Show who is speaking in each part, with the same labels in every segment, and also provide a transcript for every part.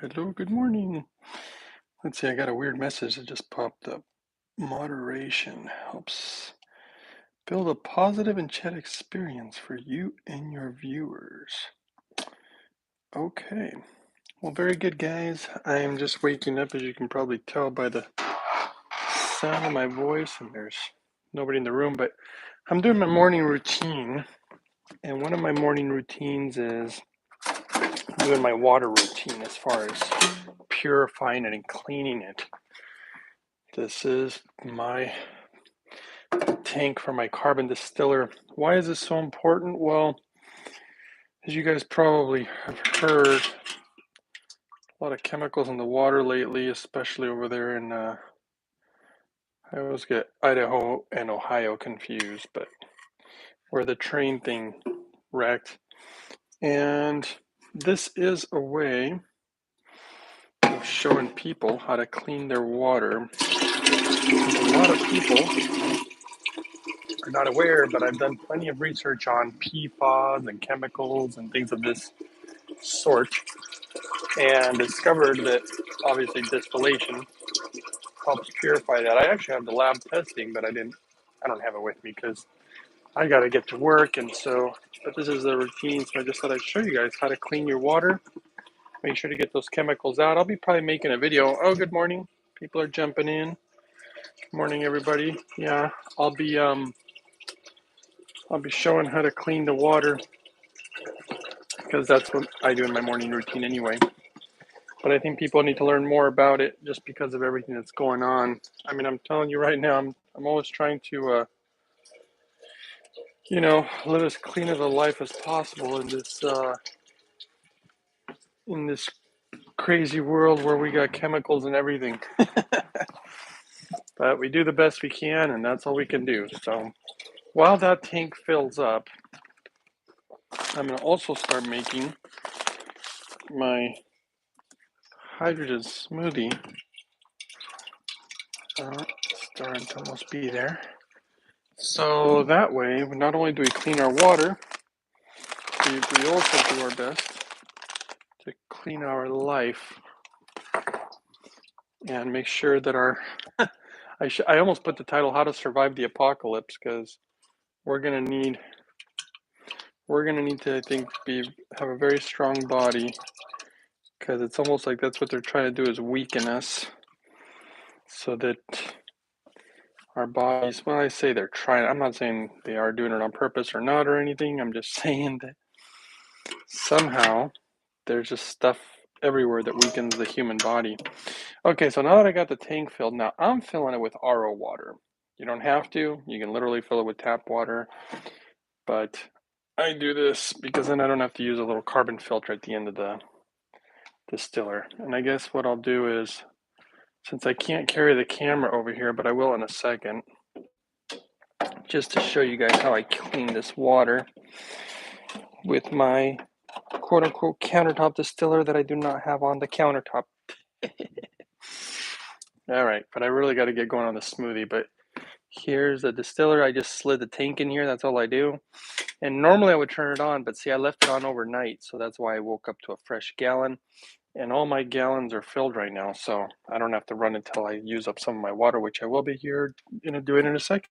Speaker 1: Hello, good morning. Let's see, I got a weird message that just popped up. Moderation helps build a positive and chat experience for you and your viewers. Okay, well, very good, guys. I am just waking up, as you can probably tell by the sound of my voice, and there's nobody in the room, but I'm doing my morning routine, and one of my morning routines is doing my water routine as far as purifying it and cleaning it. This is my tank for my carbon distiller. Why is this so important? Well, as you guys probably have heard, a lot of chemicals in the water lately, especially over there in, I always get Idaho and Ohio confused, but where the train thing wrecked. And this is a way of showing people how to clean their water. A lot of people are not aware, but I've done plenty of research on pfas and chemicals and things of this sort, and discovered that obviously distillation helps purify that. I actually have the lab testing, but I don't have it with me because I got to get to work, and so, but this is the routine, so I just thought I'd show you guys how to clean your water. Make sure to get those chemicals out. I'll be probably making a video. Oh, good morning. People are jumping in. Good morning, everybody. Yeah, I'll be showing how to clean the water because that's what I do in my morning routine anyway. But I think people need to learn more about it just because of everything that's going on. I mean, I'm telling you right now, I'm always trying to, live as clean of a life as possible in this crazy world where we got chemicals and everything. But we do the best we can, and that's all we can do. So while that tank fills up, I'm going to also start making my hydrogen smoothie. Starting to almost be there. So that way, not only do we clean our water, we also do our best to clean our life and make sure that our I almost put the title "How to Survive the Apocalypse" because we're gonna need to, I think, have a very strong body, because it's almost like that's what they're trying to do, is weaken us so that our bodies, well, I say they're trying, I'm not saying they are doing it on purpose or not or anything. I'm just saying that somehow there's just stuff everywhere that weakens the human body. Okay, so now that I got the tank filled, now I'm filling it with RO water. You don't have to. You can literally fill it with tap water. But I do this because then I don't have to use a little carbon filter at the end of the distiller. And I guess what I'll do is, since I can't carry the camera over here, but I will in a second, just to show you guys how I clean this water with my quote-unquote countertop distiller that I do not have on the countertop. All right, but I really got to get going on the smoothie. But here's the distiller. I just slid the tank in here. That's all I do. And normally I would turn it on, but see, I left it on overnight, so that's why I woke up to a fresh gallon. And all my gallons are filled right now, so I don't have to run until I use up some of my water, which I will be here doing in a second.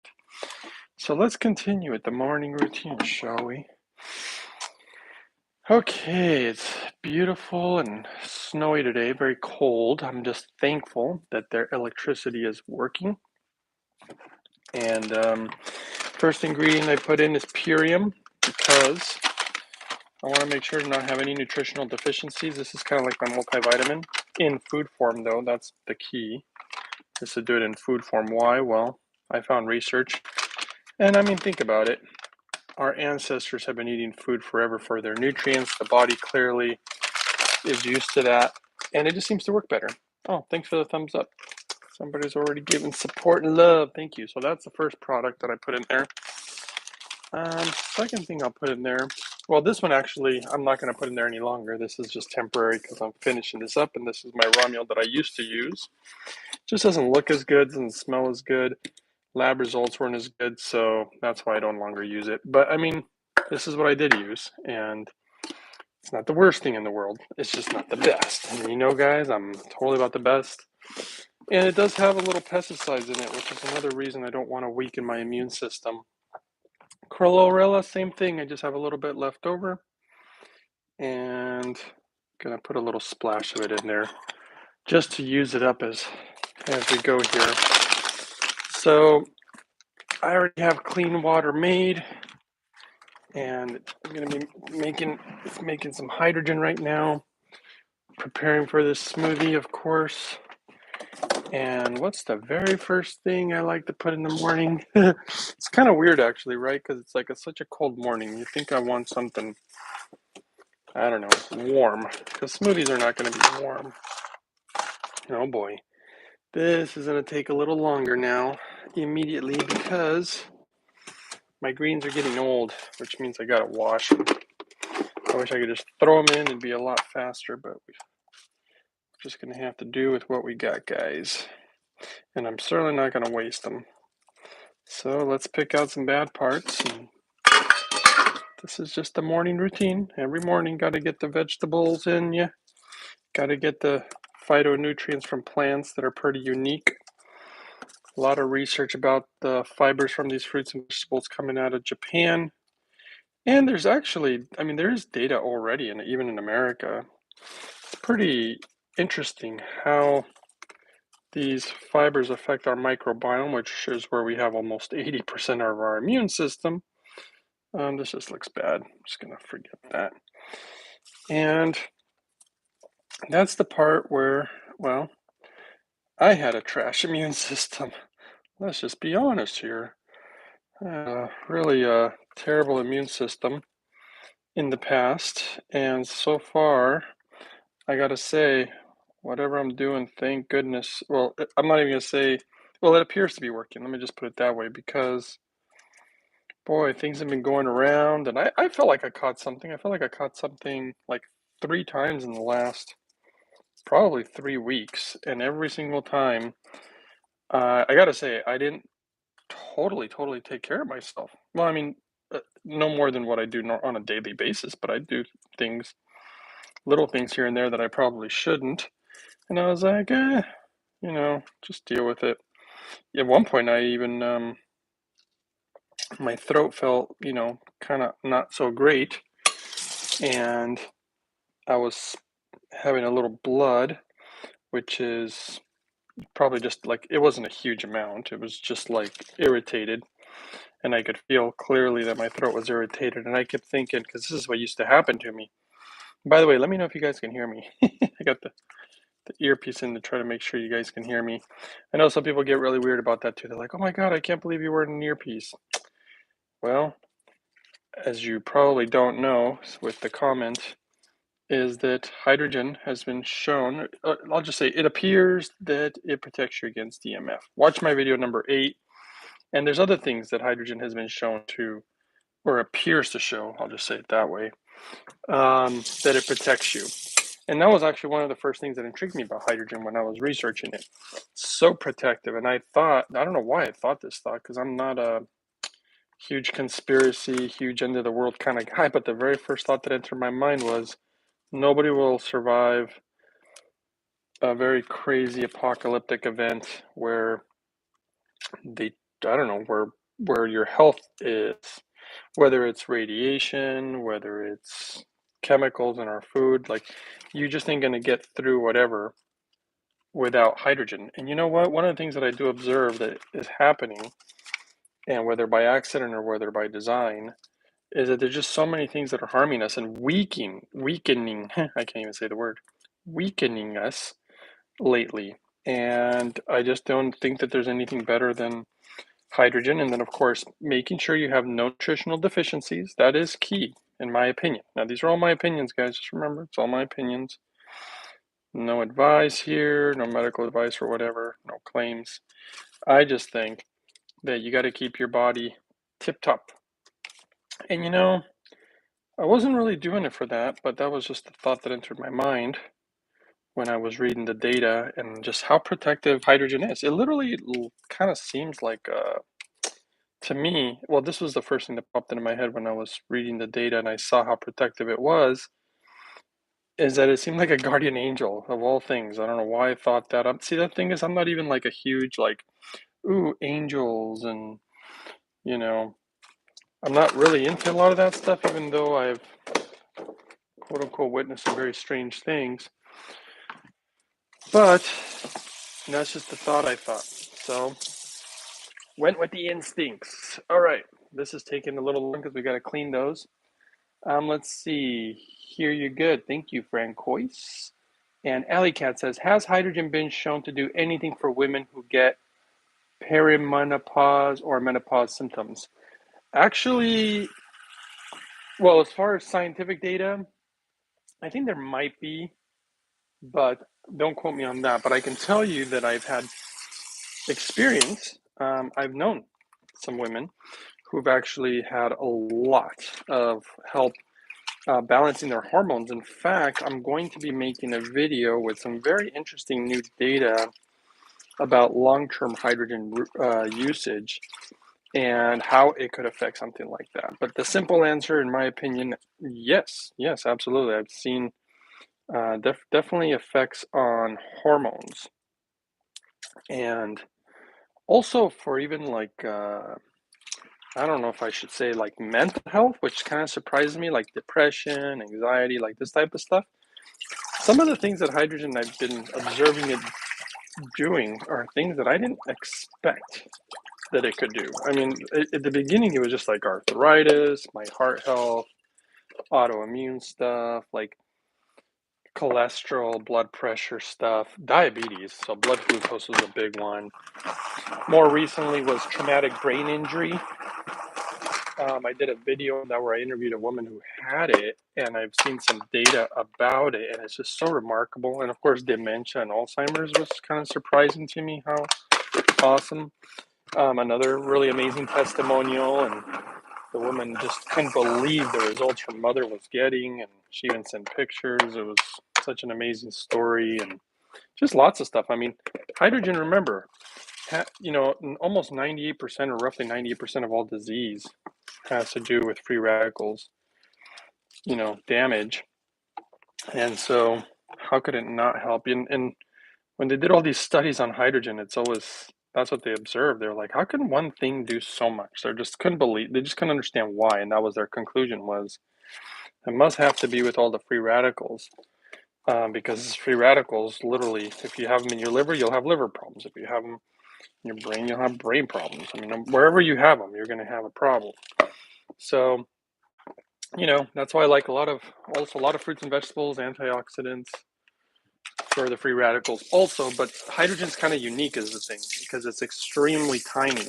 Speaker 1: So let's continue with the morning routine, shall we? Okay, it's beautiful and snowy today, very cold. I'm just thankful that their electricity is working. And first ingredient I put in is Purium, because I want to make sure to not have any nutritional deficiencies. This is kind of like my multivitamin in food form, though. That's the key, is to do it in food form. Why? Well, I found research, and I mean, think about it. Our ancestors have been eating food forever for their nutrients. The body clearly is used to that, and it just seems to work better. Oh, thanks for the thumbs up. Somebody's already given support and love. Thank you. So that's the first product that I put in there. Second thing I'll put in there, well, this one actually I'm not going to put in there any longer. This is just temporary because I'm finishing this up, and this is my raw meal that I used to use. Just doesn't look as good, doesn't smell as good. Lab results weren't as good, so that's why I don't longer use it. But I mean, this is what I did use, and It's not the worst thing in the world. It's just not the best. And you know, guys, I'm totally about the best. And it does have a little pesticides in it, which is another reason I don't want to weaken my immune system. Chlorella, same thing. I just have a little bit left over. And gonna put a little splash of it in there just to use it up as we go here. So I already have clean water made, and I'm gonna be making some hydrogen right now, preparing for this smoothie, of course. And what's the very first thing I like to put in the morning? It's kind of weird, actually, right? Because it's like such a cold morning. You think I want something, I don't know, warm, because smoothies are not going to be warm. Oh boy. This is going to take a little longer now, immediately, because my greens are getting old, which means I got to wash them. I wish I could just throw them in and be a lot faster, but we're just going to have to do with what we got, guys. And I'm certainly not going to waste them. So let's pick out some bad parts. And this is just the morning routine. Every morning, got to get the vegetables in you. Got to get the phytonutrients from plants that are pretty unique. A lot of research about the fibers from these fruits and vegetables coming out of Japan. And there's actually, I mean, there is data already, and even in America. It's pretty interesting how these fibers affect our microbiome, which is where we have almost 80% of our immune system. This just looks bad. I'm just going to forget that. And that's the part where, well, I had a trash immune system. Let's just be honest here. Really a terrible immune system in the past. And so far, I got to say, whatever I'm doing, thank goodness. Well, I'm not even going to say, well, it appears to be working. Let me just put it that way, because boy, things have been going around, and I felt like I caught something. I felt like I caught something like 3 times in the last probably 3 weeks, and every single time, I gotta say, I didn't totally take care of myself. Well, I mean, no more than what I do on a daily basis, but I do things, little things here and there that I probably shouldn't. And I was like, just deal with it. At one point, I even my throat felt, kind of not so great, and I was having a little blood, which is probably just like, it wasn't a huge amount. It was just like irritated, and I could feel clearly that my throat was irritated. And I kept thinking, because this is what used to happen to me. By the way, let me know if you guys can hear me. I got the earpiece in to try to make sure you guys can hear me. I know some people get really weird about that too. They're like, oh my God, I can't believe you wearing an earpiece. Well, as you probably don't know with the comment, is that hydrogen has been shown, I'll just say it appears that it protects you against EMF. Watch my video number 8. And there's other things that hydrogen has been shown to, or appears to show, I'll just say it that way, that it protects you. And that was actually one of the first things that intrigued me about hydrogen when I was researching it. So protective. And I don't know why I thought this thought, because I'm not a huge conspiracy, huge end of the world kind of guy, but the very first thought that entered my mind was, nobody will survive a very crazy apocalyptic event where I don't know, where your health is, whether it's radiation, whether it's chemicals in our food, like, you just ain't going to get through whatever without hydrogen. And you know what? One of the things that I do observe that is happening, and whether by accident or whether by design, is that there's just so many things that are harming us and weakening, I can't even say the word, weakening us lately. And I just don't think that there's anything better than hydrogen. And then, of course, making sure you have no nutritional deficiencies. That is key, in my opinion. Now, these are all my opinions, guys. Just remember, it's all my opinions. No advice here, no medical advice or whatever, no claims. I just think that you got to keep your body tip-top. And I wasn't really doing it for that, but that was just the thought that entered my mind when I was reading the data and just how protective hydrogen is. It literally kind of seems like, to me, well, this was the first thing that popped into my head when I was reading the data and I saw how protective it was. is that it seemed like a guardian angel of all things. I don't know why I thought that up. See, the thing is, I'm not even like a huge like, ooh, angels and you know, I'm not really into a lot of that stuff, even though I've quote unquote witnessed some very strange things. But that's just the thought I thought. So went with the instincts. All right, this is taking a little long because we got to clean those. Let's see. Here you're good. Thank you, Francois. And Alley Cat says, has hydrogen been shown to do anything for women who get perimenopause or menopause symptoms? Actually, well, as far as scientific data, I think there might be, but don't quote me on that. But I can tell you that I've had experience. I've known some women who've actually had a lot of help balancing their hormones. In fact, I'm going to be making a video with some very interesting new data about long-term hydrogen usage and how it could affect something like that. But the simple answer, in my opinion, yes, yes, absolutely. I've seen definitely effects on hormones, and also for even like I don't know if I should say like mental health, which kind of surprises me, like depression, anxiety, like this type of stuff. Some of the things that hydrogen I've been observing it doing are things that I didn't expect that it could do. I mean, at the beginning, it was just like arthritis, my heart health, autoimmune stuff, like cholesterol, blood pressure stuff, diabetes. So, blood glucose was a big one. More recently was traumatic brain injury. I did a video that where I interviewed a woman who had it, and I've seen some data about it, and it's just so remarkable. And of course, dementia and Alzheimer's was kind of surprising to me how awesome. Another really amazing testimonial, and the woman just couldn't believe the results her mother was getting, and she even sent pictures. It was such an amazing story, and just lots of stuff. I mean, hydrogen, remember, almost 98% or roughly 98% of all disease has to do with free radicals, damage. And so, how could it not help? And when they did all these studies on hydrogen, that's what they observed. They're like, how can one thing do so much? They just couldn't understand why. And that was their conclusion was it must have to be with all the free radicals. Because free radicals, literally, if you have them in your liver, you'll have liver problems. If you have them in your brain, you'll have brain problems. I mean, wherever you have them, you're going to have a problem. So, that's why I like a lot of fruits and vegetables, antioxidants for the free radicals also. But hydrogen's kind of unique as the thing because it's extremely tiny.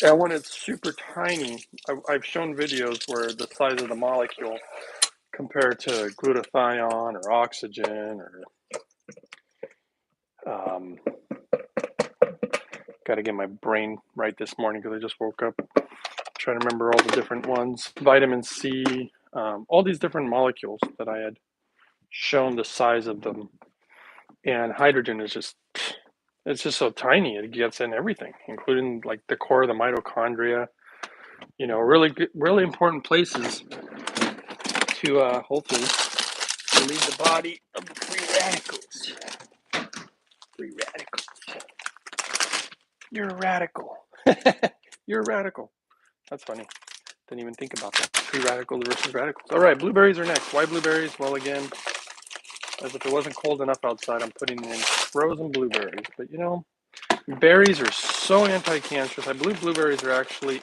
Speaker 1: And when it's super tiny, I've shown videos where the size of the molecule compared to glutathione or oxygen or got to get my brain right this morning because I just woke up trying to remember all the different ones. Vitamin C, all these different molecules that I had shown the size of them. And hydrogen is it's just so tiny. It gets in everything, including like the core of the mitochondria. Really good, really important places to hopefully relieve the body of the free radicals. Free radicals. You're a radical. You're a radical. That's funny. Didn't even think about that. Free radicals versus radicals. All right, blueberries are next. Why blueberries? Well, again, as if it wasn't cold enough outside, I'm putting in frozen blueberries. But berries are so anti-cancerous. I believe blueberries are actually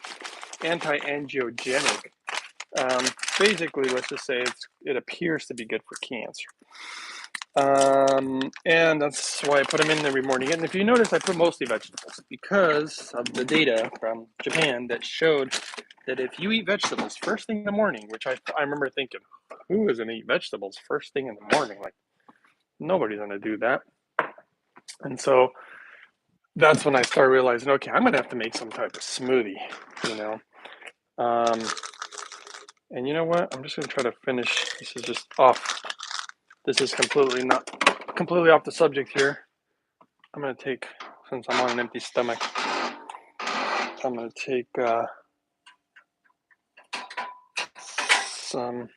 Speaker 1: anti-angiogenic. Basically, let's just say it appears to be good for cancer. And that's why I put them in every morning. And if you notice, I put mostly vegetables because of the data from Japan that showed that if you eat vegetables first thing in the morning, which I remember thinking, who is going to eat vegetables first thing in the morning? Like, nobody's going to do that. And so that's when I started realizing, okay, I'm going to have to make some type of smoothie, And you know what? I'm just going to try to finish. This is just off. This is completely off the subject here. I'm going to take, since I'm on an empty stomach, I'm going to take some.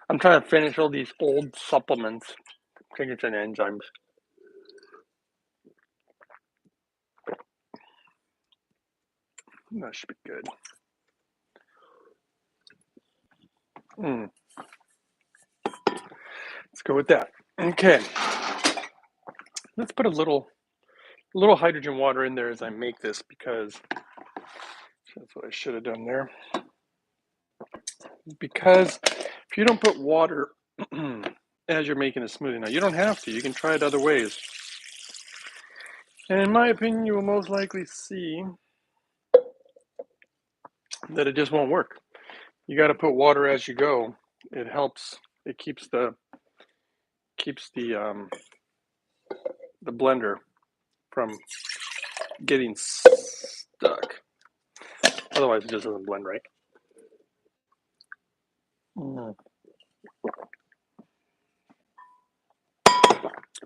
Speaker 1: I'm trying to finish all these old supplements. I think it's an enzymes. That should be good. Let's go with that. Okay. Let's put a little hydrogen water in there as I make this, because that's what I should have done there. Because if you don't put water as you're making a smoothie, now you don't have to. You can try it other ways. And in my opinion, you will most likely see that it just won't work. You got to put water as you go. It helps. It keeps the blender from getting stuck. Otherwise, it just doesn't blend right. Well,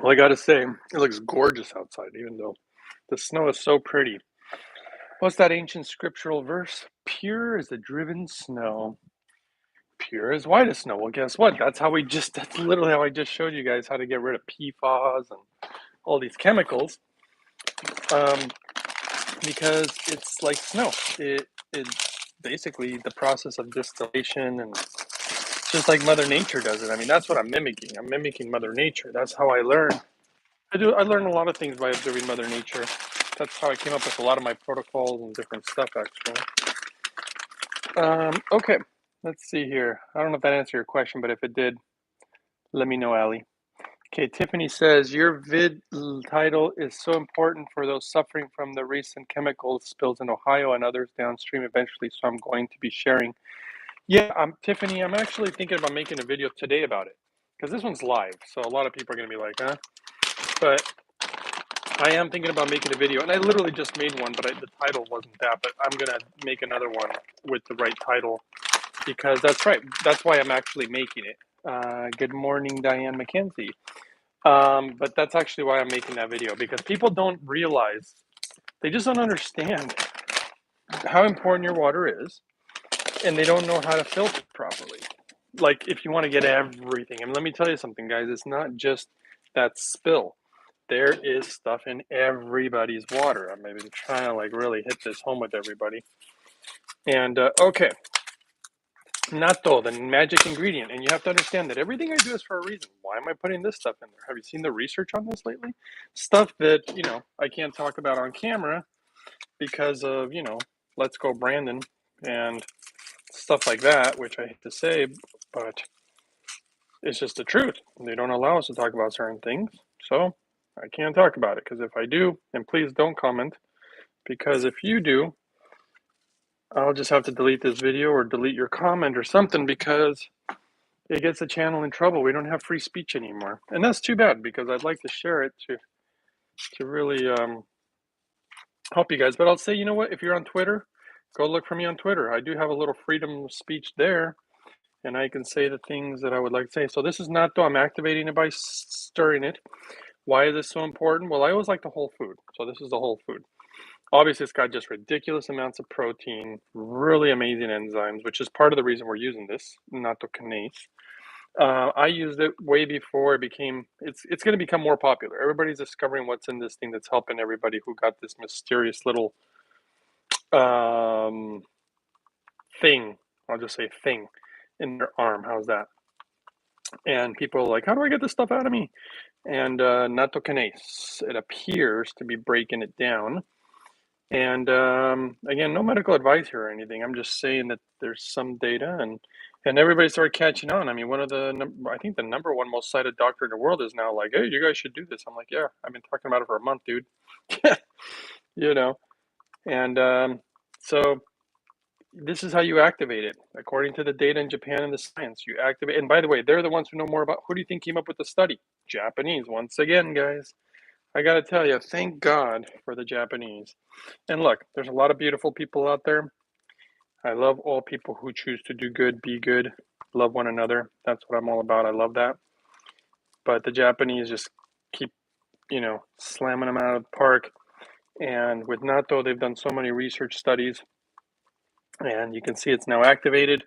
Speaker 1: I gotta say, it looks gorgeous outside, even though the snow is so pretty. What's that ancient scriptural verse? Pure as the driven snow, pure as white as snow. Well, guess what? That's literally how I just showed you guys how to get rid of pfas and all these chemicals. Because it's like snow. It basically the process of distillation, and just like Mother Nature does it. I mean, that's what I'm mimicking. I'm mimicking Mother Nature. That's how I learn. I learn a lot of things by observing Mother Nature. That's how I came up with a lot of my protocols and different stuff, actually. Okay, let's see here. I don't know if that answered your question, but if it did, let me know, Allie. Okay, Tiffany says, your vid title is so important for those suffering from the recent chemical spills in Ohio and others downstream eventually, so I'm going to be sharing. Yeah, Tiffany, I'm actually thinking about making a video today about it, because this one's live, so a lot of people are going to be like, huh? But I am thinking about making a video, and I literally just made one, but the title wasn't that, but I'm going to make another one with the right title, because that's right. That's why I'm actually making it. Good morning, Diane McKenzie. But that's actually why I'm making that video, because people don't realize, they just don't understand how important your water is, and they don't know how to filter properly. Like, if you want to get everything, and let me tell you something, guys, it's not just that spill. There is stuff in everybody's water. I'm maybe trying to like really hit this home with everybody. And okay, natto, the magic ingredient. And you have to understand that everything I do is for a reason. Why am I putting this stuff in there? Have you seen the research on this lately? Stuff that, I can't talk about on camera because of, let's go Brandon and stuff like that, which I hate to say, but it's just the truth. They don't allow us to talk about certain things. So I can't talk about it, because if I do, and please don't comment, because if you do, I'll just have to delete this video or delete your comment or something, because it gets the channel in trouble. We don't have free speech anymore. And that's too bad, because I'd like to share it to really help you guys. But I'll say, you know what? If you're on Twitter, go look for me on Twitter. I do have a little freedom of speech there, and I can say the things that I would like to say. So this is not though. I'm activating it by stirring it. Why is this so important? Well, I always like the whole food. So this is the whole food. Obviously, it's got just ridiculous amounts of protein, really amazing enzymes, which is part of the reason we're using this, nattokinase. I used it way before it became, it's going to become more popular. Everybody's discovering what's in this thing that's helping everybody who got this mysterious little thing, I'll just say thing, in their arm. How's that? And people are like, how do I get this stuff out of me? And nattokinase, it appears to be breaking it down. And again, no medical advice here or anything. I'm just saying that there's some data, and everybody started catching on. I mean, I think the number one most cited doctor in the world is now like, hey, you guys should do this. I'm like, yeah, I've been talking about it for a month, dude. you know, and so this is how you activate it. According to the data in Japan and the science, you activate. And by the way, they're the ones who know more about. Who do you think came up with the study? Japanese, once again, guys. I got to tell you, thank God for the Japanese. And look, there's a lot of beautiful people out there. I love all people who choose to do good, be good, love one another. That's what I'm all about. I love that. But the Japanese just keep, slamming them out of the park. And with natto, they've done so many research studies. And you can see it's now activated.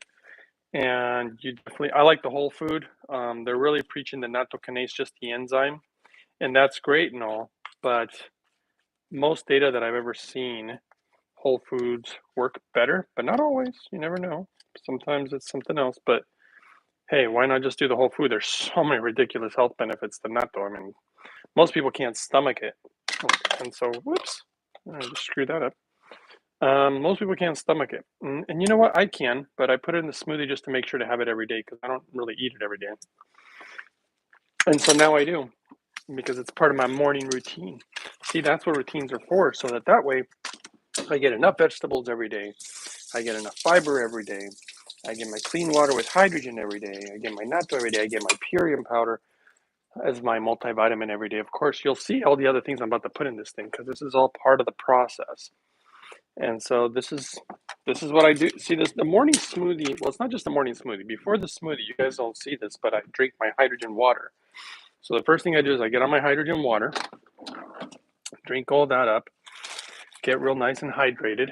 Speaker 1: And I like the whole food. They're really preaching the natto kinase, just the enzyme, and that's great and all, but most data that I've ever seen, whole foods work better, but not always. You never know. Sometimes it's something else, but hey, why not just do the whole food? There's so many ridiculous health benefits to natto. I mean, most people can't stomach it, and so whoops, I just screwed that up. Most people can't stomach it, and you know what? I can, but I put it in the smoothie just to make sure to have it every day because I don't really eat it every day. And so now I do because it's part of my morning routine. See, that's what routines are for, so that way I get enough vegetables every day. I get enough fiber every day. I get my clean water with hydrogen every day. I get my natto every day. I get my purium powder as my multivitamin every day. Of course, you'll see all the other things I'm about to put in this thing because this is all part of the process. And so this is what I do. See, the morning smoothie. Well, it's not just the morning smoothie. Before the smoothie, you guys don't see this, but I drink my hydrogen water. So the first thing I do is I get on my hydrogen water, drink all that up, get real nice and hydrated.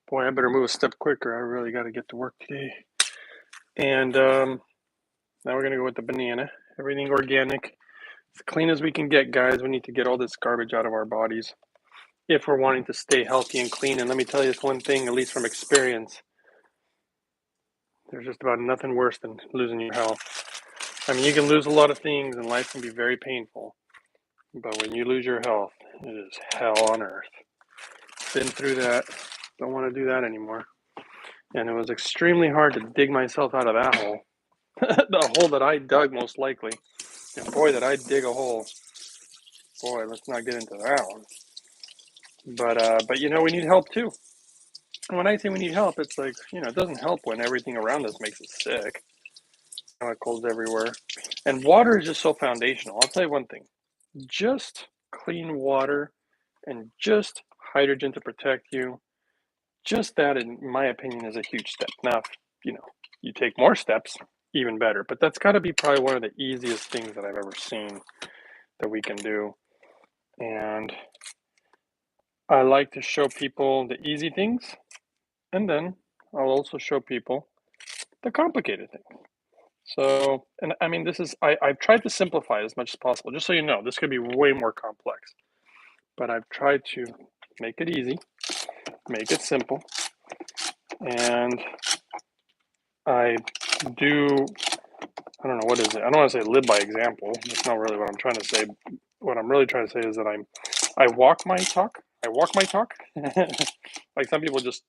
Speaker 1: Boy, I better move a step quicker. I really got to get to work today. And now we're going to go with the banana. Everything organic. As clean as we can get, guys. We need to get all this garbage out of our bodies if we're wanting to stay healthy and clean. And let me tell you this one thing, at least from experience. There's just about nothing worse than losing your health. I mean, you can lose a lot of things and life can be very painful. But when you lose your health, it is hell on earth. Been through that. Don't want to do that anymore. And it was extremely hard to dig myself out of that hole. The hole that I dug, most likely. And boy, did I dig a hole. Boy, let's not get into that one. But you know, we need help too. And when I say we need help, it's like, you know, it doesn't help when everything around us makes us sick. Chemicals everywhere. And water is just so foundational. I'll tell you one thing. Just clean water and just hydrogen to protect you. Just that, in my opinion, is a huge step. Now, if, you know, you take more steps, even better. But that's got to be probably one of the easiest things that I've ever seen that we can do. And I like to show people the easy things, and then I'll also show people the complicated things. So, and I mean, I've tried to simplify as much as possible, just so you know, this could be way more complex. But I've tried to make it easy, make it simple, and I do, I don't know, what is it? I don't want to say live by example. That's not really what I'm trying to say. What I'm really trying to say is that I walk my talk. I walk my talk. Like some people just,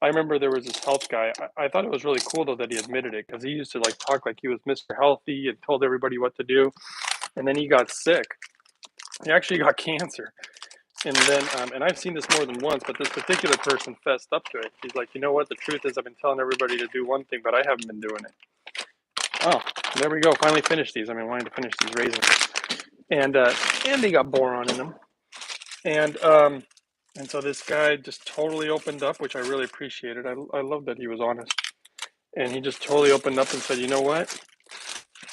Speaker 1: I remember there was this health guy. I thought it was really cool though that he admitted it because he used to like talk like he was Mr. Healthy and told everybody what to do. And then he got sick. He actually got cancer. And then, and I've seen this more than once, but this particular person fessed up to it. He's like, you know what? The truth is I've been telling everybody to do one thing, but I haven't been doing it. Oh, there we go. Finally finished these. I've been wanting to finish these raisins. And they got boron in them. And so this guy just totally opened up, which I really appreciated. I love that he was honest. And he just totally opened up and said, you know what?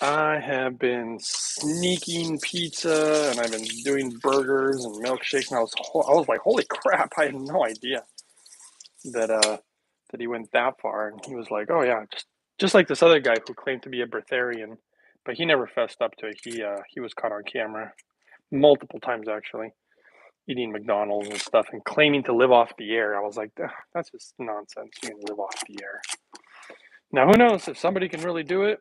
Speaker 1: I have been sneaking pizza and I've been doing burgers and milkshakes. And I was like, holy crap, I had no idea that he went that far. And he was like, oh yeah, just like this other guy who claimed to be a breatharian, but he never fessed up to it. He was caught on camera multiple times actually, eating McDonald's and stuff and claiming to live off the air. I was like, that's just nonsense. You can live off the air. Now, who knows? If somebody can really do it,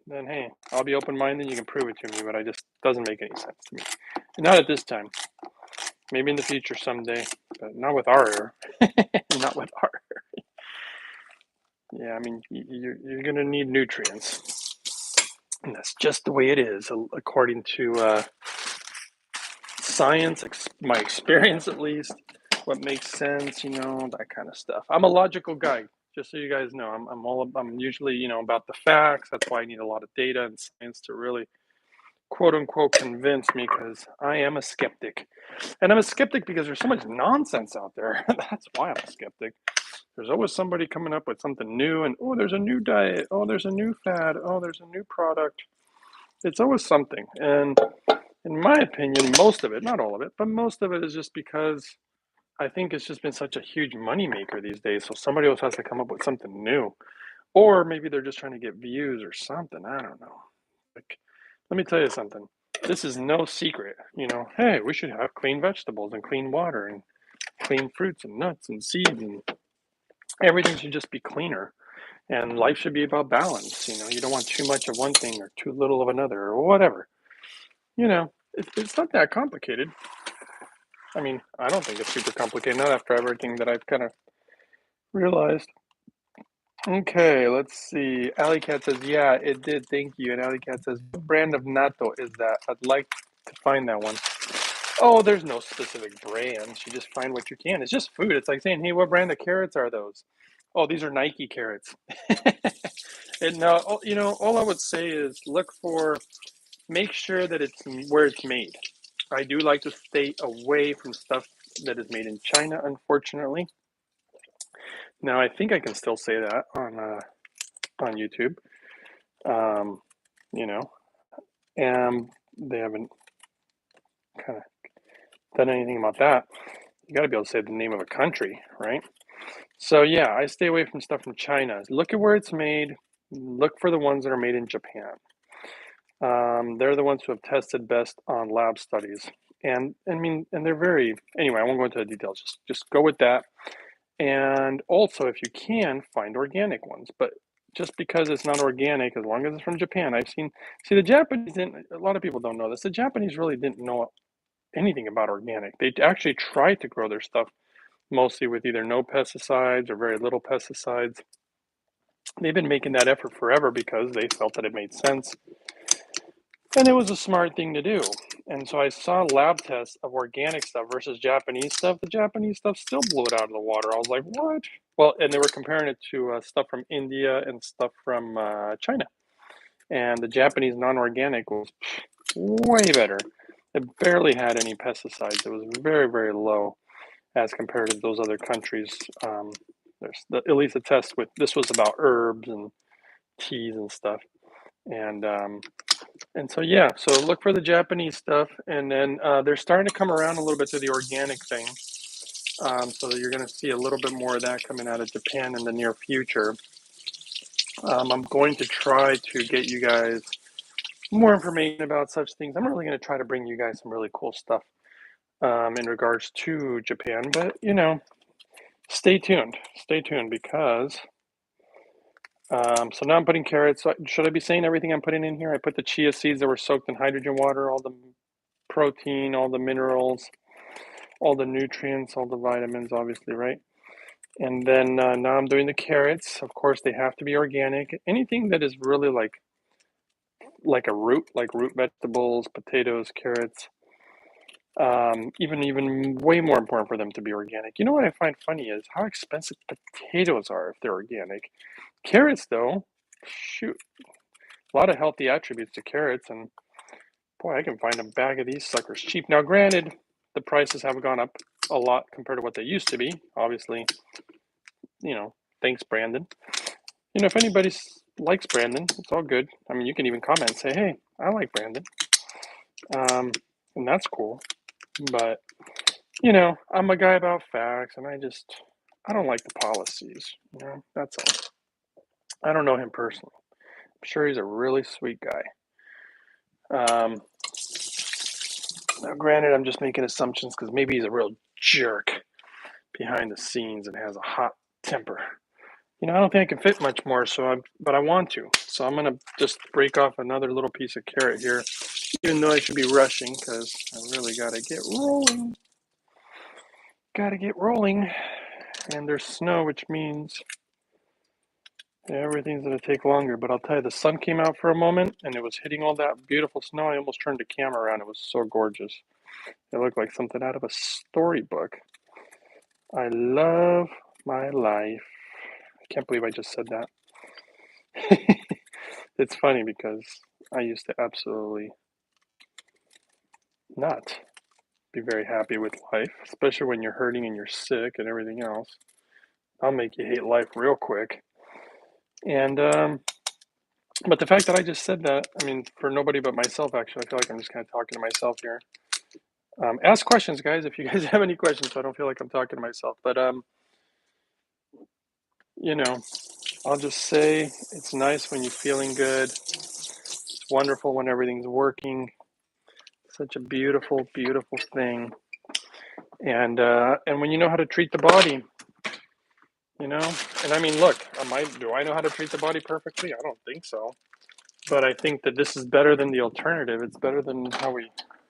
Speaker 1: then hey, I'll be open-minded. You can prove it to me, but it just doesn't make any sense to me. Not at this time. Maybe in the future someday, but not with our air. Not with our air. Yeah, I mean, you're going to need nutrients. And that's just the way it is, according to science, my experience at least, what makes sense, you know, that kind of stuff. I'm a logical guy, just so you guys know. I'm usually, you know, about the facts. That's why I need a lot of data and science to really quote unquote convince me, because I am a skeptic. And I'm a skeptic because there's so much nonsense out there. That's why I'm a skeptic. There's always somebody coming up with something new, and oh, there's a new diet, oh, there's a new fad, oh, there's a new product. It's always something. And in my opinion, most of it, not all of it, but most of it is just because I think it's just been such a huge moneymaker these days. So somebody else has to come up with something new. Or maybe they're just trying to get views or something. I don't know. Like, let me tell you something. This is no secret. Hey, we should have clean vegetables and clean water and clean fruits and nuts and seeds, and everything should just be cleaner. And life should be about balance. You don't want too much of one thing or too little of another or whatever. It's not that complicated. I mean, I don't think it's super complicated, not after everything that I've kind of realized. Okay, let's see. Alley Cat says, yeah, it did. Thank you. And Alley Cat says, what brand of natto is that? I'd like to find that one. Oh, there's no specific brand. You just find what you can. It's just food. It's like saying, hey, what brand of carrots are those? Oh, these are Nike carrots. And no, all I would say is make sure that it's where it's made. I do like to stay away from stuff that is made in China, unfortunately. Now, I think I can still say that on YouTube. You know, and they haven't kind of done anything about that. You got to be able to say the name of a country, right? So yeah, I stay away from stuff from China. Look at where it's made. Look for the ones that are made in Japan. They're the ones who have tested best on lab studies, and they're very. Anyway, I won't go into the details. Just go with that. And also, if you can, find organic ones. But just because it's not organic, as long as it's from Japan, see, the Japanese didn't, a lot of people don't know this. The Japanese really didn't know anything about organic. They actually tried to grow their stuff mostly with either no pesticides or very little pesticides. They've been making that effort forever because they felt that it made sense. And it was a smart thing to do. And so I saw lab tests of organic stuff versus Japanese stuff. The Japanese stuff still blew it out of the water. I was like, what? Well, and they were comparing it to stuff from India and stuff from China. And the Japanese non-organic was way better. It barely had any pesticides. It was very, very low as compared to those other countries. At least the test with this was about herbs and teas and stuff. And so yeah, so look for the Japanese stuff, and then they're starting to come around a little bit to the organic thing. So that you're going to see a little bit more of that coming out of Japan in the near future. I'm going to try to get you guys more information about such things. I'm really going to try to bring you guys some really cool stuff in regards to Japan. But stay tuned. Stay tuned because. So now I'm putting carrots. Should I be saying everything I'm putting in here? I put the chia seeds that were soaked in hydrogen water, all the protein, all the minerals, all the nutrients, all the vitamins, obviously, right? And then now I'm doing the carrots. Of course, they have to be organic. Anything that is really like a root, like root vegetables, potatoes, carrots. Even way more important for them to be organic. You know what I find funny is how expensive potatoes are if they're organic. Carrots, though, shoot, a lot of healthy attributes to carrots, and boy, I can find a bag of these suckers cheap. Now, granted, the prices have gone up a lot compared to what they used to be. Obviously, thanks, Brandon. If anybody likes Brandon, it's all good. I mean, you can even comment and say, hey, I like Brandon. And that's cool. But, I'm a guy about facts, and I don't like the policies. That's all. I don't know him personally. I'm sure he's a really sweet guy. Now, granted, I'm just making assumptions because maybe he's a real jerk behind the scenes and has a hot temper. I don't think I can fit much more, but I want to. So I'm going to just break off another little piece of carrot here, even though I should be rushing because I really got to get rolling. Got to get rolling. And there's snow, which means everything's going to take longer. But I'll tell you, the sun came out for a moment, and it was hitting all that beautiful snow. I almost turned the camera around. It was so gorgeous. It looked like something out of a storybook. I love my life. I can't believe I just said that. It's funny because I used to absolutely not be very happy with life, especially when you're hurting and you're sick and everything else. I'll make you hate life real quick. And but the fact that I just said that, I mean, for nobody but myself, actually, I feel like I'm just kind of talking to myself here. Ask questions, guys, if you guys have any questions, so I don't feel like I'm talking to myself. But you know, I'll just say it's nice when you're feeling good. It's wonderful when everything's working. Such a beautiful, beautiful thing. And when you know how to treat the body, you know, and I mean, look, do I know how to treat the body perfectly? I don't think so. But I think that this is better than the alternative. It's better than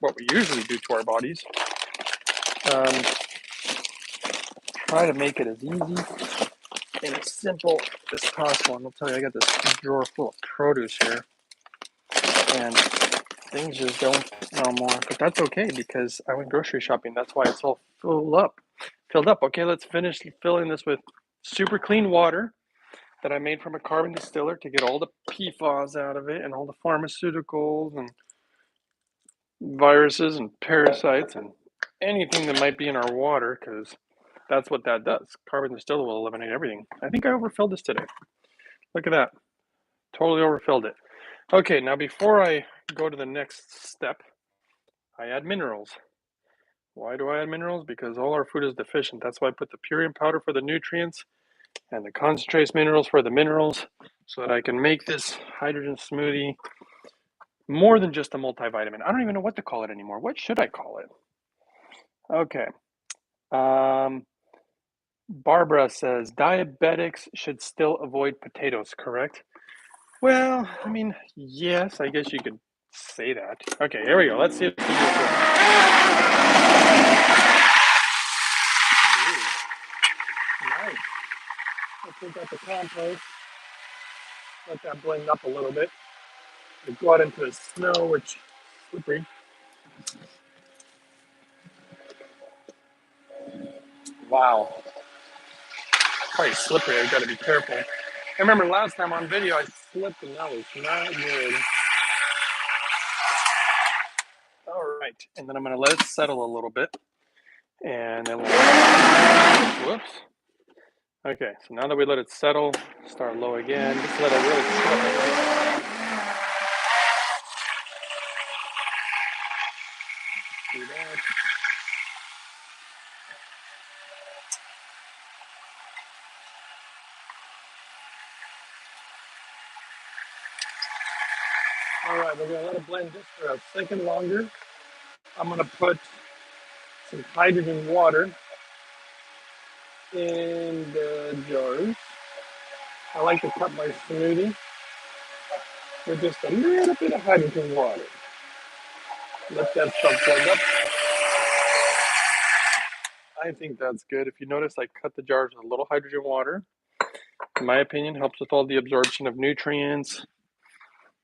Speaker 1: what we usually do to our bodies. Um, Try to make it as easy and as simple as possible. And I'll tell you, I got this drawer full of produce here, and things just don't fit no more. But that's okay because I went grocery shopping. That's why it's all filled up. Okay, let's finish filling this with super clean water that I made from a carbon distiller to get all the pfos out of it and all the pharmaceuticals and viruses and parasites and anything that might be in our water, because that's what that does. Carbon distiller will eliminate everything. I think I overfilled this today. Look at that. Totally overfilled it. Okay, now before I go to the next step, I add minerals. Why do I add minerals? Because all our food is deficient. That's why I put the purine powder for the nutrients and the concentrates minerals for the minerals, so that I can make this hydrogen smoothie more than just a multivitamin. I don't even know what to call it anymore. What should I call it? Okay. Um, Barbara says diabetics should still avoid potatoes, correct? Well, I mean, yes, I guess you could say that. Okay, here we go. Let's see if this is good. Nice. Let's take out the compost. Let that blend up a little bit. We go out into the snow, which is slippery. Wow. Probably slippery. I've got to be careful. I remember last time on video I slipped and that was not good. All right. And then I'm going to let it settle a little bit. And then whoops. Okay, so now that we let it settle, start low again. Just let it really settle. Do that. All right, we're gonna let it blend just for a second longer. I'm gonna put some hydrogen water in the jars. I like to cut my smoothie with just a little bit of hydrogen water. Let that stuff blend up. I think that's good. If you notice, I cut the jars with a little hydrogen water. In my opinion, helps with all the absorption of nutrients,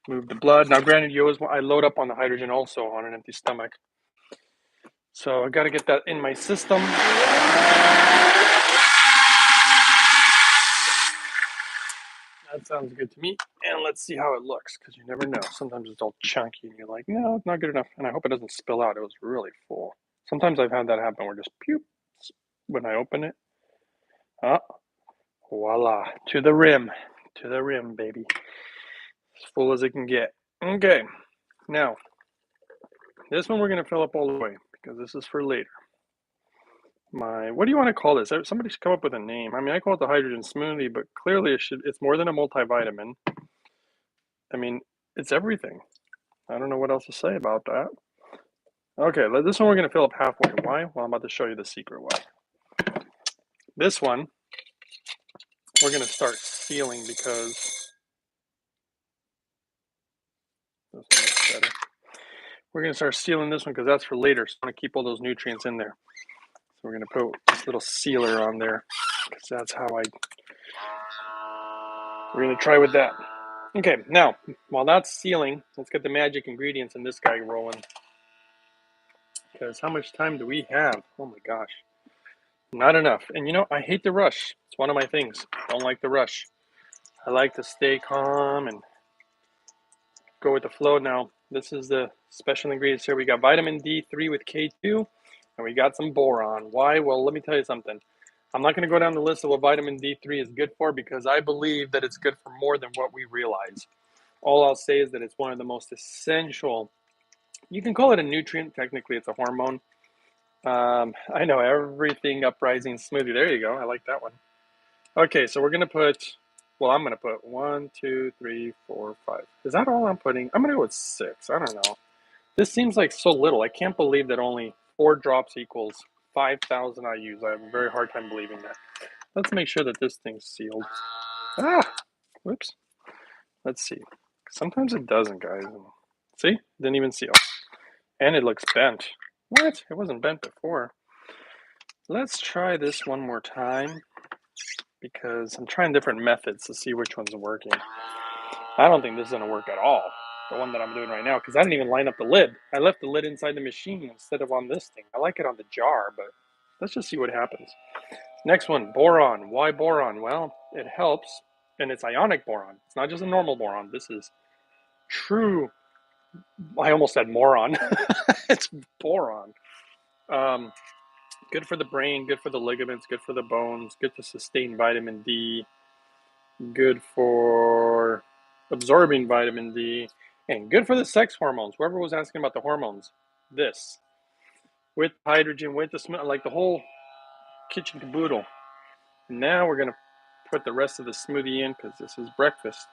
Speaker 1: move the blood. Now, granted, I load up on the hydrogen also on an empty stomach. So I got to get that in my system. That sounds good to me. And let's see how it looks, because you never know. Sometimes it's all chunky and you're like, no, it's not good enough. And I hope it doesn't spill out. It was really full. Sometimes I've had that happen where just pew, when I open it. Ah, voila. To the rim. To the rim, baby. As full as it can get. Okay. Now, this one we're going to fill up all the way, because this is for later. What do you want to call this? Somebody should come up with a name. I mean, I call it the hydrogen smoothie, but clearly it's more than a multivitamin. I mean, it's everything. I don't know what else to say about that. Okay, this one we're going to fill up halfway. Why? Well, I'm about to show you the secret why. This one, we're going to start sealing because this one's better. We're going to start sealing this one because that's for later. So I want to keep all those nutrients in there. So we're going to put this little sealer on there because that's how we're going to try with that. Okay, now, while that's sealing, let's get the magic ingredients in this guy rolling. Because how much time do we have? Oh my gosh. Not enough. And you know, I hate the rush. It's one of my things. I don't like the rush. I like to stay calm and go with the flow. Now, this is the special ingredients here. We got vitamin D3 with K2, and we got some boron. Why? Well, let me tell you something. I'm not going to go down the list of what vitamin D3 is good for because I believe that it's good for more than what we realize. All I'll say is that it's one of the most essential. You can call it a nutrient. Technically, it's a hormone. I know everything uprising smoothie. There you go. I like that one. Okay, so we're gonna put, well, I'm gonna put 1, 2, 3, 4, 5. Is that all I'm putting? I'm gonna go with 6. I don't know. This seems like so little. I can't believe that only 4 drops equals 5,000 IUs. I have a very hard time believing that. Let's make sure that this thing's sealed. Ah, whoops. Let's see. Sometimes it doesn't, guys. See? Didn't even seal. And it looks bent. What? It wasn't bent before. Let's try this one more time because I'm trying different methods to see which one's working. I don't think this is going to work at all, the one that I'm doing right now, because I didn't even line up the lid. I left the lid inside the machine instead of on this thing. I like it on the jar, but let's just see what happens. Next one, boron. Why boron? Well, it helps, and it's ionic boron. It's not just a normal boron. This is true. I almost said moron. It's boron. Good for the brain, good for the ligaments, good for the bones, good to sustain vitamin D, good for absorbing vitamin D, and good for the sex hormones. Whoever was asking about the hormones, this with hydrogen, with the smell, like the whole kitchen caboodle. Now we're gonna put the rest of the smoothie in because this is breakfast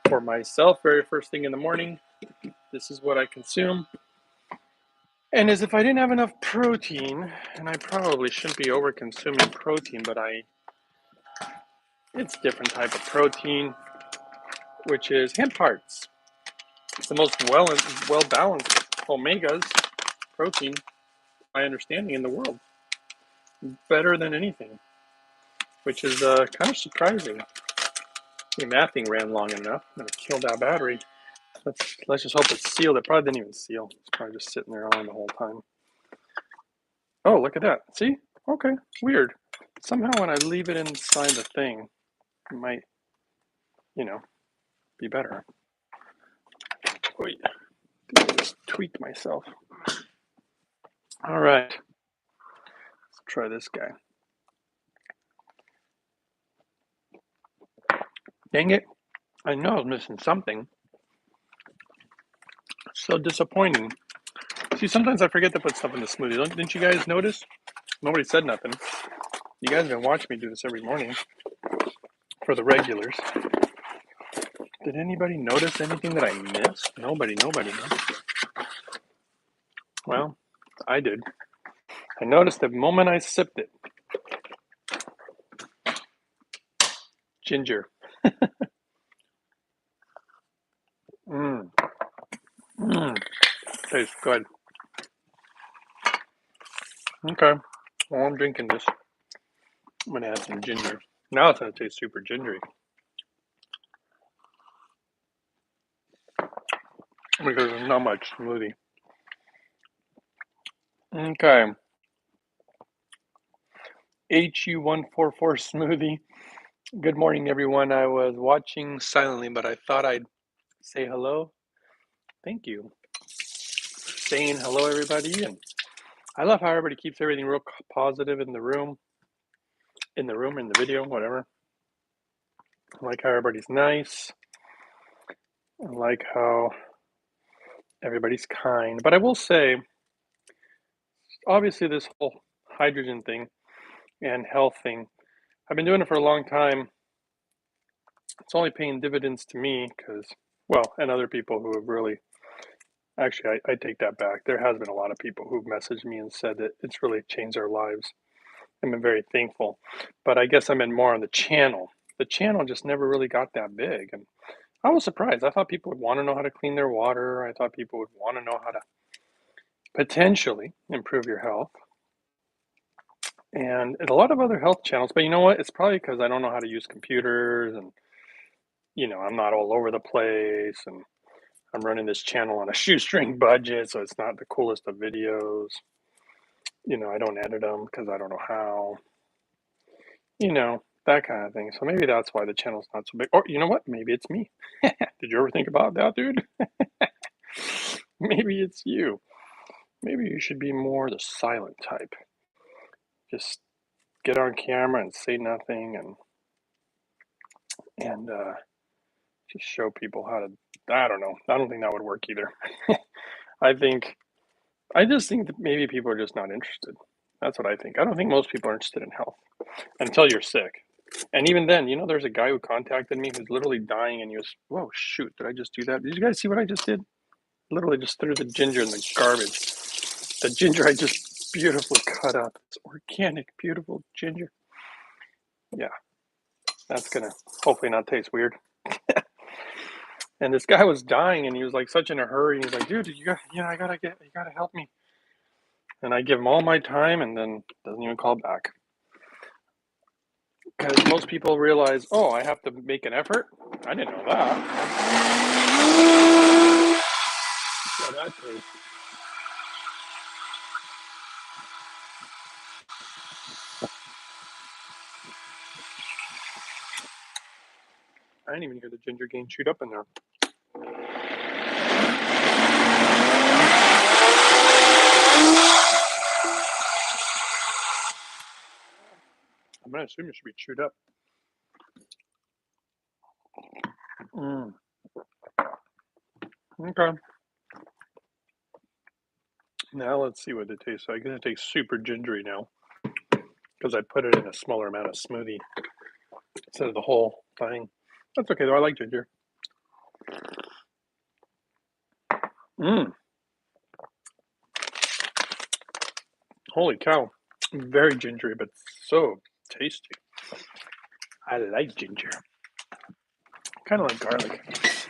Speaker 1: for myself. Very first thing in the morning, this is what I consume. And as if I didn't have enough protein, and I probably shouldn't be over consuming protein, but it's a different type of protein, which is hemp hearts. It's the most well balanced omegas protein, my understanding, in the world. Better than anything, which is kind of surprising. I mean, that thing ran long enough. I'm gonna kill that battery. Let's just hope it's sealed. It probably didn't even seal. It's probably just sitting there on the whole time. Oh, look at that. See? Okay, weird. Somehow when I leave it inside the thing, it might, be better. Wait, I just tweaked myself. All right, let's try this guy. Dang it, I know I was missing something. So disappointing. See, sometimes I forget to put stuff in the smoothie. Didn't you guys notice? Nobody said nothing. You guys have been watching me do this every morning for the regulars. Did anybody notice anything that I missed? Nobody. Well, I did. I noticed the moment I sipped it. Ginger. Mmm. Mmm. Tastes good. Okay. Well, I'm drinking this. I'm going to add some ginger. Now it's going to taste super gingery. Because there's not much smoothie. Okay. HU144 smoothie. Good morning, everyone. I was watching silently, but I thought I'd say hello. Thank you. Saying hello, everybody. And I love how everybody keeps everything real positive in the room, in the video, whatever. I like how everybody's nice. I like how everybody's kind. But I will say, obviously, this whole hydrogen thing and health thing, I've been doing it for a long time. It's only paying dividends to me because, well, and other people who have really, actually, I take that back. There has been a lot of people who've messaged me and said that it's really changed their lives. I've been very thankful. But I guess I'm in more on the channel. The channel just never really got that big. And I was surprised. I thought people would want to know how to clean their water. I thought people would want to know how to potentially improve your health. And a lot of other health channels. But you know what? It's probably because I don't know how to use computers and, I'm not all over the place. And I'm running this channel on a shoestring budget. So it's not the coolest of videos. I don't edit them because I don't know how. That kind of thing. So maybe that's why the channel's not so big. Or you know what? Maybe it's me. Did you ever think about that, dude? Maybe it's you. Maybe you should be more the silent type. Just get on camera and say nothing and just show people how to. I don't know. I don't think that would work either. I just think that maybe people are just not interested. That's what I think. I don't think most people are interested in health until you're sick. And even then, there's a guy who contacted me who's literally dying, and he was, whoa, shoot, did I just do that? Did you guys see what I just did? Literally just threw the ginger in the garbage. The ginger I just beautifully cut up. It's organic, beautiful ginger. Yeah, that's gonna hopefully not taste weird. And this guy was dying, and he was like such in a hurry. And he's like, dude, you gotta help me. And I give him all my time, and then doesn't even call back. Because most people realize, oh, I have to make an effort. I didn't know that. So that tastes. I didn't even hear the ginger getting chewed up in there. I'm gonna assume it should be chewed up. Okay. Now let's see what it tastes like. It tastes super gingery now because I put it in a smaller amount of smoothie instead of the whole thing. That's okay though. I like ginger. Holy cow. Very gingery, but so tasty. I like ginger. Kind of like garlic.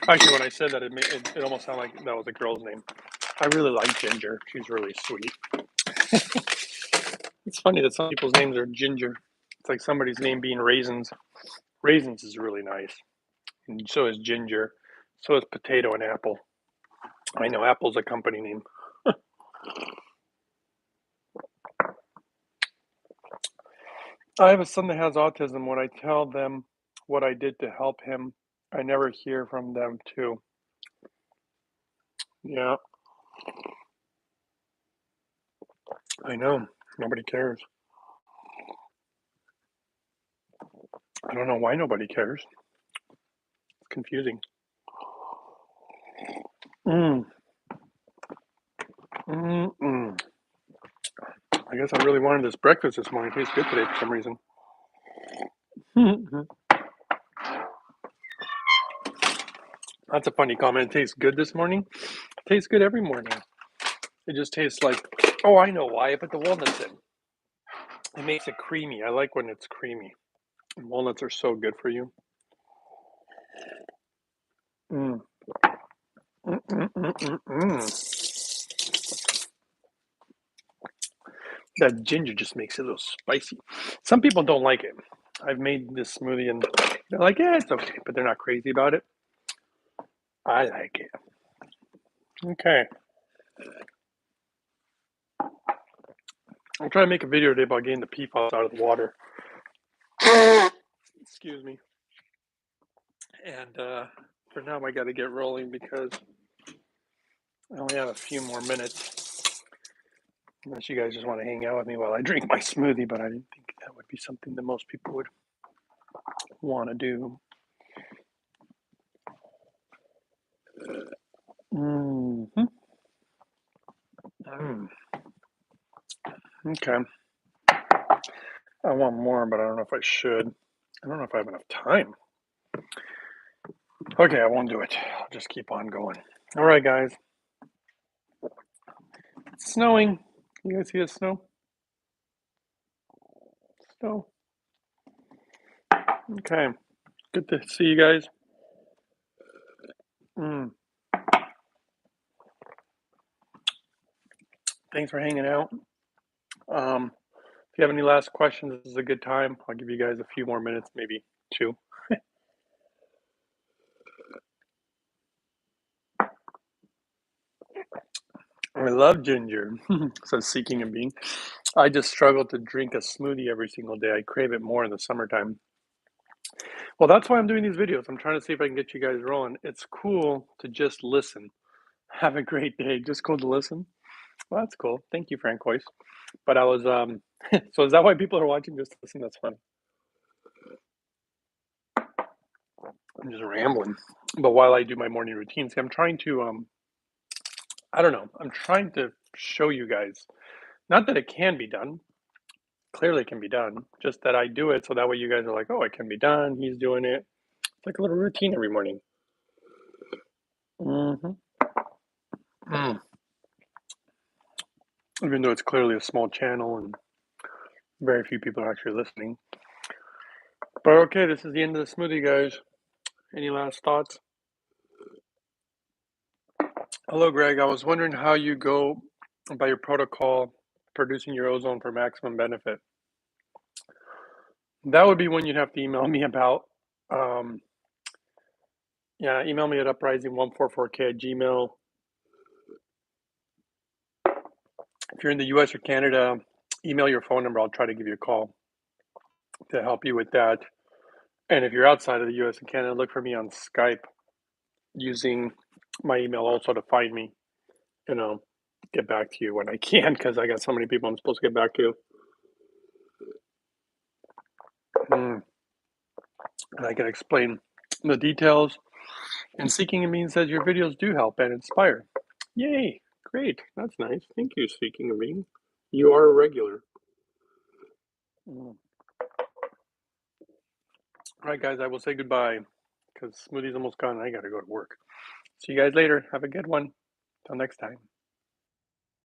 Speaker 1: Actually, when I said that, it almost sounded like that was a girl's name. I really like Ginger. She's really sweet. It's funny that some people's names are Ginger. It's like somebody's name being Raisins. Raisins is really nice. And so is Ginger. So is Potato and Apple. I know Apple's a company name. I have a son that has autism. When I tell them what I did to help him, I never hear from them too. Yeah, I know. Nobody cares. I don't know why nobody cares. It's confusing. Mm. Mm-mm. I guess I really wanted this breakfast this morning. It tastes good today for some reason. That's a funny comment. It tastes good this morning. It tastes good every morning. It just tastes like, oh, I know why. I put the walnuts in. It makes it creamy. I like when it's creamy. And walnuts are so good for you. Mm. That ginger just makes it a little spicy. Some people don't like it. I've made this smoothie and they're like, yeah, it's okay, but they're not crazy about it. I like it. Okay. I'll try to make a video today about getting the pfos out of the water. Excuse me. And for now, I got to get rolling because I only have a few more minutes. Unless you guys just want to hang out with me while I drink my smoothie, but I didn't think that would be something that most people would want to do. Okay. I want more, but I don't know if I should. I don't know if I have enough time. Okay, I won't do it. I'll just keep on going. All right, guys. It's snowing. You guys see the snow? Snow. Okay. Good to see you guys. Thanks for hanging out. If you have any last questions, this is a good time. I'll give you guys a few more minutes, maybe 2. I love ginger, says Seeking a Bean. I just struggle to drink a smoothie every single day. I crave it more in the summertime. Well, that's why I'm doing these videos. I'm trying to see if I can get you guys rolling. It's cool to just listen. Have a great day. Just cool to listen. Well, that's cool. Thank you, Francois. But I was, so is that why people are watching just to listen? That's fun. I'm just rambling. But while I do my morning routine, see, I'm trying to, I don't know. I'm trying to show you guys, not that it can be done, clearly can be done. Just that I do it so that way you guys are like, oh, it can be done. He's doing it. It's like a little routine every morning. Mm-hmm. Mm. Even though it's clearly a small channel and very few people are actually listening. But okay, this is the end of the smoothie, guys. Any last thoughts? Hello, Greg. I was wondering how you go about your protocol producing your ozone for maximum benefit. That would be one you'd have to email me about. Yeah, email me at uprising144k@gmail. If you're in the US or Canada, email your phone number. I'll try to give you a call to help you with that. And if you're outside of the US and Canada, look for me on Skype using my email also to find me. And I'll get back to you when I can because I got so many people I'm supposed to get back to. And I can explain the details. And Seeking a Mean says your videos do help and inspire. Yay! Great. That's nice. Thank you, Seeking a Mean. You are a regular. All right, guys, I will say goodbye because smoothie's almost gone and I got to go to work. See you guys later. Have a good one. Till next time.